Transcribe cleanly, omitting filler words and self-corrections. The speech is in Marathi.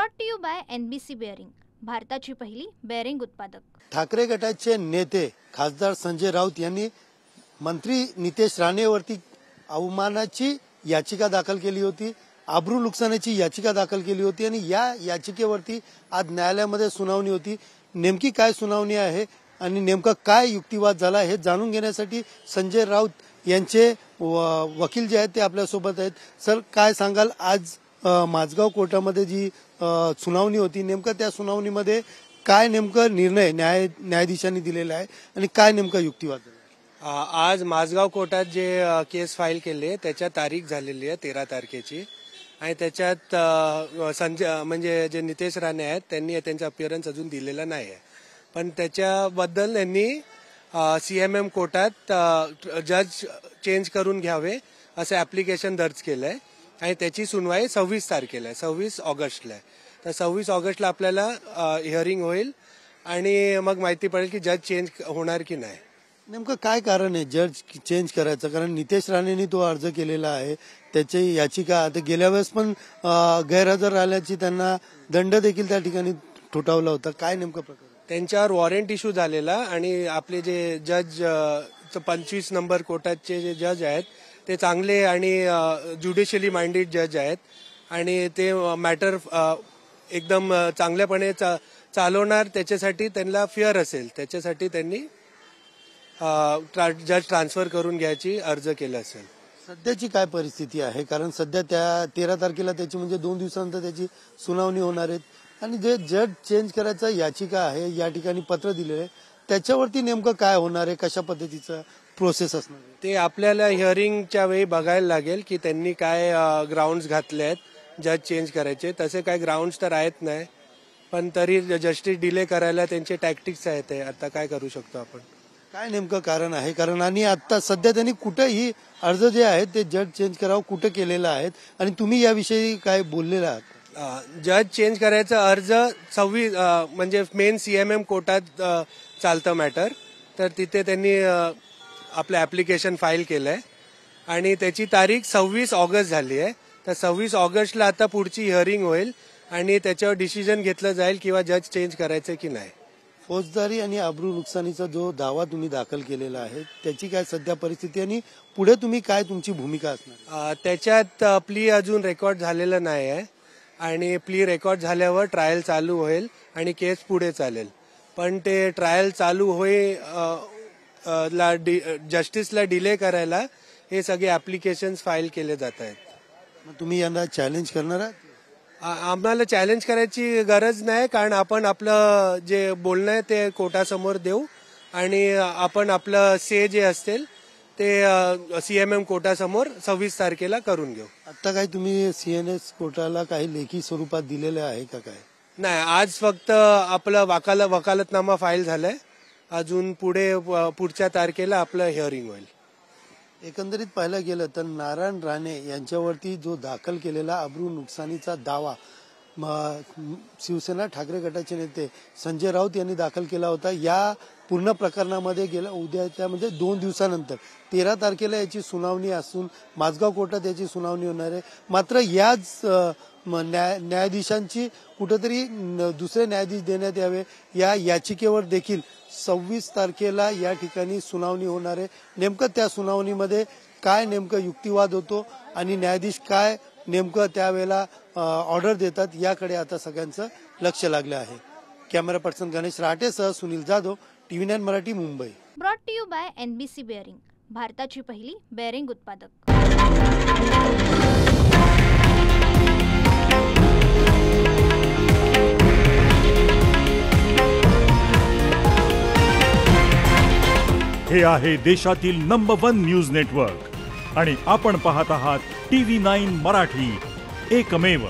Brought to you by NBC bearing, भारताची पहिली बेअरिंग उत्पादक। ठाकरे गटाचे नेते खासदार संजय राऊत यांनी मंत्री नितेश राणेवरती अवमानाची याचिका दाखल केली होती, आबरू नुकसानाची याचिका दाखल केली होती आणि या याचिकेवरती आज न्यायालयामध्ये सुनावणी होती। नेमकी काय सुनावणी आहे आणि नेमका काय युक्तिवाद झाला हे जाणून घेण्यासाठी संजय राऊत यांचे वकील जे आहेत ते आपल्या सोबत आहेत। सर, काय सांगाल, आज माझगाव कोर्टामध्ये जी सुनावणी होती, नेमकं त्या सुनावणीमध्ये काय नेमकं निर्णय न्यायाधीशांनी दिलेला आहे आणि काय नेमका युक्तिवाद झाला? आज माझगाव कोर्टात जे केस फाईल केले त्याच्या तारीख झालेली आहे 13 तारखेची आणि त्याच्यात म्हणजे जे नितेश राणे आहेत त्यांनी त्यांचा अपिअरन्स अजून दिलेला नाही आहे, पण त्याच्याबद्दल त्यांनी CMM कोर्टात जज चेंज करून घ्यावे असं ऍप्लिकेशन दर्ज केलंय आणि त्याची सुनवाई 26 तारखेला आहे, 26 ऑगस्टला आहे। तर 26 ऑगस्टला आपल्याला हिअरिंग होईल आणि मग माहिती पडेल की जज चेंज होणार की नाही। नेमकं काय कारण आहे जज चेंज करायचं? कारण नितेश राणेंनी तो अर्ज केलेला आहे, त्याची याचिका आता गेल्या वेळेस पण गैरहजर राहिल्याची त्यांना दंड देखील त्या ठिकाणी ठोठावला होता। काय नेमकं प्रकार? त्यांच्यावर वॉरंट इश्यू झालेला आणि आपले जे जज 25 नंबर कोर्टाचे जे जज आहेत ते चांगले आणि ज्युडिशियली माइंडेड जज आहेत आणि ते मॅटर एकदम चांगल्यापणे चालवणार, त्याच्यासाठी त्यांना फिअर असेल, त्याच्यासाठी त्यांनी जज ट्रान्सफर करून घ्यायची अर्ज केला असेल। सध्याची काय परिस्थिती आहे? कारण सध्या त्या 13 तारखेला त्याची म्हणजे 2 दिवसानंतर त्याची सुनावणी होणार आहे आणि जे जज चेंज करायचा याचिका आहे, या ठिकाणी पत्र दिलेलं आहे, त्याच्यावरती नेमकं काय होणार आहे, कशा पद्धतीचं प्रोसेस असणार आहे ते आपल्याला हिअरिंगच्या वेळी बघायला लागेल की त्यांनी काय ग्राउंड्स घातले आहेत जज चेंज करायचे। तसे काय ग्राउंड्स तर आहेत नाही, पण तरी जस्टिस डिले करायला त्यांचे टॅक्टिक्स आहेत, आता काय करू शकतो आपण? काय नेमकं कारण आहे? कारण आणि आता सध्या त्यांनी कुठेही अर्ज जे आहेत ते जज चेंज करावं कुठं केलेला आहे आणि तुम्ही याविषयी काय बोललेला आहात? जज चेंज करायचा अर्ज 26 म्हणजे मेन CMM कोर्टात चालतं मॅटर, तर तिथे त्यांनी आपलं ऍप्लिकेशन फाईल केलंय आणि त्याची तारीख 26 ऑगस्ट झाली आहे। तर 26 ऑगस्टला आता पुढची हिअरिंग होईल आणि त्याच्यावर डिसिजन घेतलं जाईल किंवा जज चेंज करायचं की नाही। फौजदारी आणि आबरू नुकसानीचा जो दावा तुम्ही दाखल केलेला आहे त्याची काय सध्या परिस्थिती आणि पुढे तुम्ही काय तुमची भूमिका असणार? त्याच्यात प्ली अजून रेकॉर्ड झालेलं नाही आहे आणि प्ली रेकॉर्ड झाल्यावर ट्रायल चालू होईल आणि केस पुढे चालेल, पण ते ट्रायल चालू जस्टिसला डिले करायला हे सगळे ऍप्लिकेशन्स फाईल केले जात आहेत। मग तुम्ही यांना चॅलेंज करणार आहात? आम्हाला चॅलेंज करायची गरज नाही, कारण आपण आपलं जे बोलणं आहे ते कोर्टासमोर देऊ आणि आपण आपलं से जे असतील ते CMM कोर्टासमोर 26 तारखेला करून घेऊ। आता काय तुम्ही CNS कोर्टाला काही लेखी स्वरूपात दिलेलं आहे का? काय नाही, आज फक्त आपलं वकालतनामा फाईल झालाय, अजून पुढच्या तारखेला आपलं हिअरिंग होईल। एकंदरीत पाहायला गेलं तर नारायण राणे यांच्यावरती जो दाखल केलेला आबरू नुकसानीचा दावा शिवसेना ठाकरे गटाचे नेते संजय राऊत यांनी दाखल केला होता, या पूर्ण प्रकरणामध्ये गेल्या उद्याच्या म्हणजे 2 दिवसानंतर 13 तारखेला याची सुनावणी असून माझगाव कोर्टात याची सुनावणी होणार आहे। मात्र याच न्यायाधीशांची कुठेतरी दुसरे न्यायाधीश देण्यात यावे या याचिकेवर देखील 26 तारखेला या ठिकाणी सुनावणी होणार आहे। नेमकं त्या सुनावणीमध्ये काय नेमकं युक्तिवाद होतो आणि न्यायाधीश काय नेमकं त्यावेळेला ऑर्डर देतात याकडे आता सगळ्यांचं लक्ष लागलं आहे। कॅमेरा पर्सन गणेश राटेसह Sunil Jadhav, TV9 Marathi, Mumbai. Brought to you by NBC bearing, भारताची पहिली बेअरिंग उत्पादक। हे आहे देशातील नंबर 1 न्यूज नेटवर्क आणि आपण पाहत आहात TV9 मराठी, एकमेव।